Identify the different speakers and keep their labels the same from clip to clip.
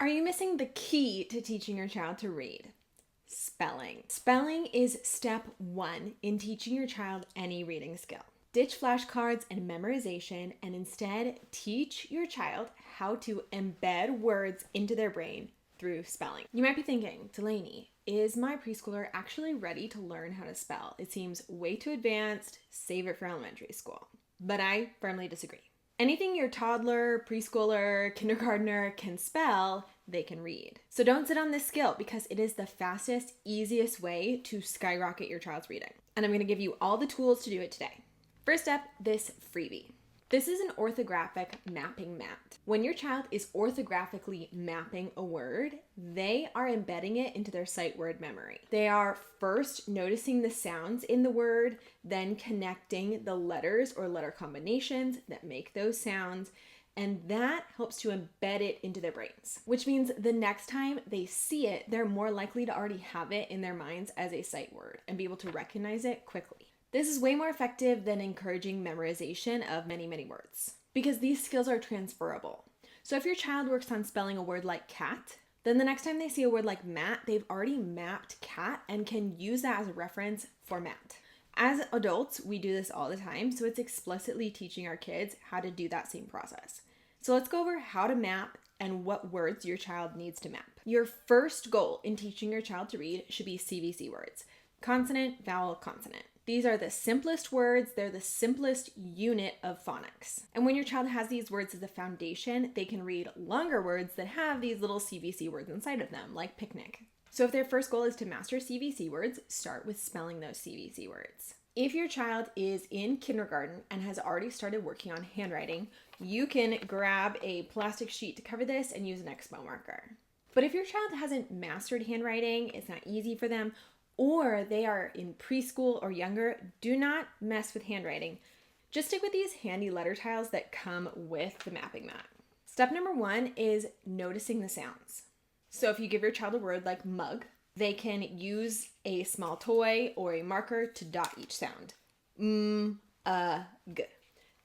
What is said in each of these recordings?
Speaker 1: Are you missing the key to teaching your child to read? Spelling. Spelling is step one in teaching your child any reading skill. Ditch flashcards and memorization and instead teach your child how to embed words into their brain through spelling. You might be thinking, Delaney, is my preschooler actually ready to learn how to spell? It seems way too advanced, save it for elementary school. But I firmly disagree. Anything your toddler, preschooler, kindergartner can spell, they can read. So don't sit on this skill because it is the fastest, easiest way to skyrocket your child's reading. And I'm going to give you all the tools to do it today. First step, this freebie. This is an orthographic mapping mat. When your child is orthographically mapping a word, they are embedding it into their sight word memory. They are first noticing the sounds in the word, then connecting the letters or letter combinations that make those sounds, and that helps to embed it into their brains, which means the next time they see it, they're more likely to already have it in their minds as a sight word and be able to recognize it quickly. This is way more effective than encouraging memorization of many, many words because these skills are transferable. So if your child works on spelling a word like cat, then the next time they see a word like mat, they've already mapped cat and can use that as a reference for mat. As adults, we do this all the time, so it's explicitly teaching our kids how to do that same process. So let's go over how to map and what words your child needs to map. Your first goal in teaching your child to read should be CVC words: consonant, vowel, consonant. These are the simplest words. They're the simplest unit of phonics. And when your child has these words as a foundation, they can read longer words that have these little CVC words inside of them, like picnic. So if their first goal is to master CVC words, start with spelling those CVC words. If your child is in kindergarten and has already started working on handwriting, you can grab a plastic sheet to cover this and use an Expo marker. But if your child hasn't mastered handwriting, it's not easy for them, or they are in preschool or younger, do not mess with handwriting. Just stick with these handy letter tiles that come with the mapping mat. Step number one is noticing the sounds. So if you give your child a word like mug, they can use a small toy or a marker to dot each sound. G.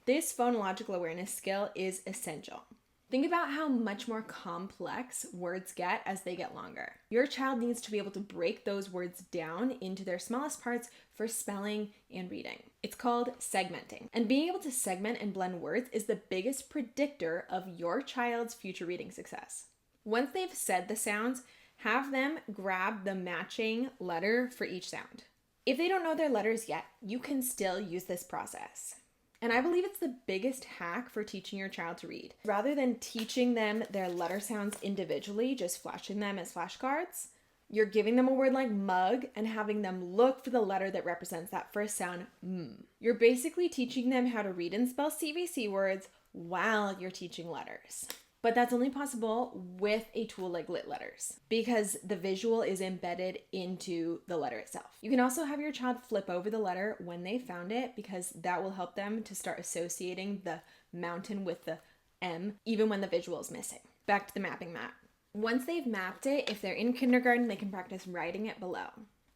Speaker 1: This phonological awareness skill is essential. Think about how much more complex words get as they get longer. Your child needs to be able to break those words down into their smallest parts for spelling and reading. It's called segmenting. And being able to segment and blend words is the biggest predictor of your child's future reading success. Once they've said the sounds, have them grab the matching letter for each sound. If they don't know their letters yet, you can still use this process. And I believe it's the biggest hack for teaching your child to read. Rather than teaching them their letter sounds individually, just flashing them as flashcards, you're giving them a word like mug and having them look for the letter that represents that first sound, m. You're basically teaching them how to read and spell CVC words while you're teaching letters. But that's only possible with a tool like Lit Letters because the visual is embedded into the letter itself. You can also have your child flip over the letter when they found it because that will help them to start associating the mountain with the M even when the visual is missing. Back to the mapping mat. Once they've mapped it, if they're in kindergarten, they can practice writing it below.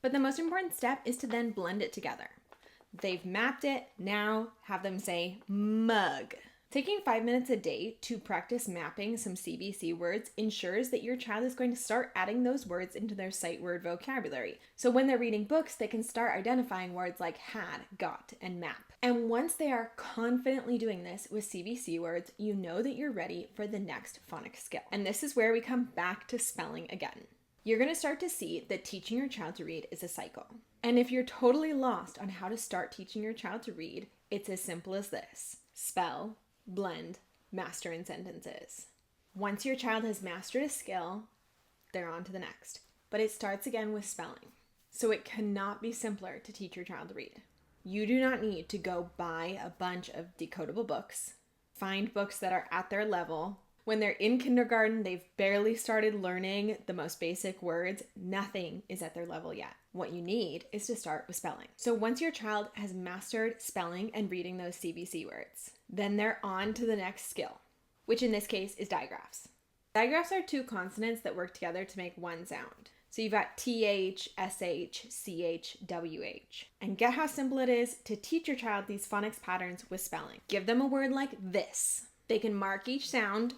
Speaker 1: But the most important step is to then blend it together. They've mapped it, now have them say mug. Taking 5 minutes a day to practice mapping some CVC words ensures that your child is going to start adding those words into their sight word vocabulary. So when they're reading books, they can start identifying words like had, got, and map. And once they are confidently doing this with CVC words, you know that you're ready for the next phonics skill. And this is where we come back to spelling again. You're going to start to see that teaching your child to read is a cycle. And if you're totally lost on how to start teaching your child to read, it's as simple as this: spell, blend, master in sentences. Once your child has mastered a skill, they're on to the next. But it starts again with spelling. So it cannot be simpler to teach your child to read. You do not need to go buy a bunch of decodable books. Find books that are at their level. When they're in kindergarten, they've barely started learning the most basic words. Nothing is at their level yet. What you need is to start with spelling. So once your child has mastered spelling and reading those CVC words, then they're on to the next skill, which in this case is digraphs. Digraphs are two consonants that work together to make one sound. So you've got TH, SH, CH, WH. And get how simple it is to teach your child these phonics patterns with spelling. Give them a word like this. They can mark each sound,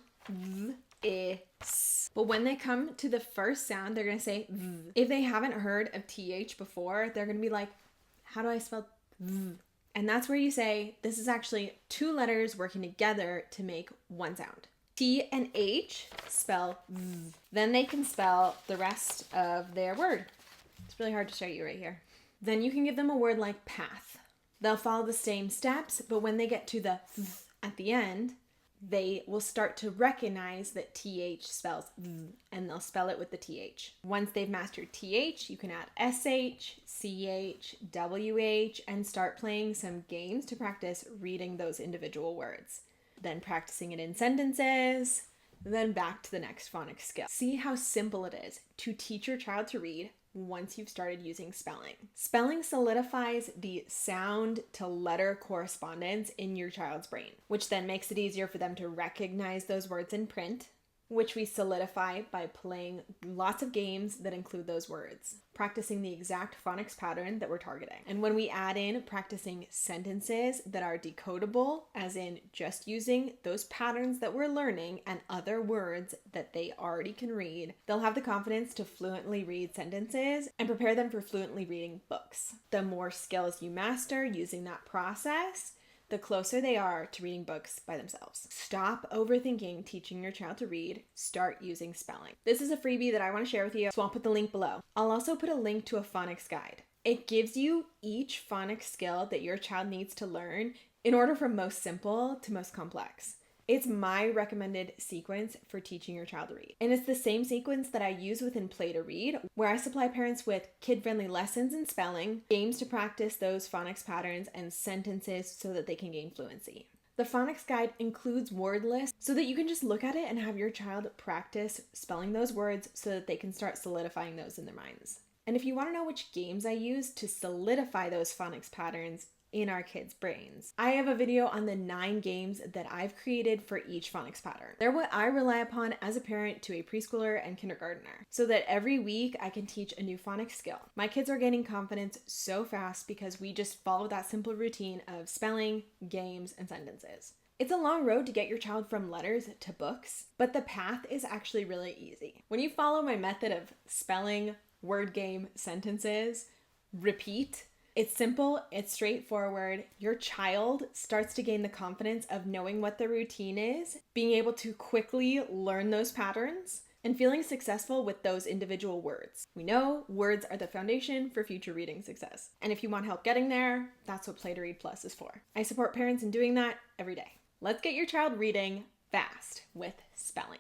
Speaker 1: I, S. But when they come to the first sound, they're going to say V. If they haven't heard of TH before, they're going to be like, how do I spell V? And that's where you say, this is actually two letters working together to make one sound. T and H spell V. Then they can spell the rest of their word. It's really hard to show you right here. Then you can give them a word like path. They'll follow the same steps, but when they get to the V at the end, they will start to recognize that TH spells V, and they'll spell it with the TH. Once they've mastered TH, you can add SH, CH, WH, and start playing some games to practice reading those individual words. Then practicing it in sentences, then back to the next phonics skill. See how simple it is to teach your child to read once you've started using spelling. Spelling solidifies the sound to letter correspondence in your child's brain, which then makes it easier for them to recognize those words in print, which we solidify by playing lots of games that include those words, practicing the exact phonics pattern that we're targeting. And when we add in practicing sentences that are decodable, as in just using those patterns that we're learning and other words that they already can read, they'll have the confidence to fluently read sentences and prepare them for fluently reading books. The more skills you master using that process, the closer they are to reading books by themselves. Stop overthinking teaching your child to read. Start using spelling. This is a freebie that I want to share with you, so I'll put the link below. I'll also put a link to a phonics guide. It gives you each phonics skill that your child needs to learn in order from most simple to most complex. It's my recommended sequence for teaching your child to read. And it's the same sequence that I use within Play to Read, where I supply parents with kid-friendly lessons in spelling, games to practice those phonics patterns, and sentences so that they can gain fluency. The phonics guide includes word lists so that you can just look at it and have your child practice spelling those words so that they can start solidifying those in their minds. And if you want to know which games I use to solidify those phonics patterns in our kids' brains, I have a video on the 9 games that I've created for each phonics pattern. They're what I rely upon as a parent to a preschooler and kindergartner, so that every week I can teach a new phonics skill. My kids are gaining confidence so fast because we just follow that simple routine of spelling, games, and sentences. It's a long road to get your child from letters to books, but the path is actually really easy. When you follow my method of spelling, word game, sentences, repeat, it's simple, it's straightforward. Your child starts to gain the confidence of knowing what the routine is, being able to quickly learn those patterns, and feeling successful with those individual words. We know words are the foundation for future reading success. And if you want help getting there, that's what Play to Read Plus is for. I support parents in doing that every day. Let's get your child reading fast with spelling.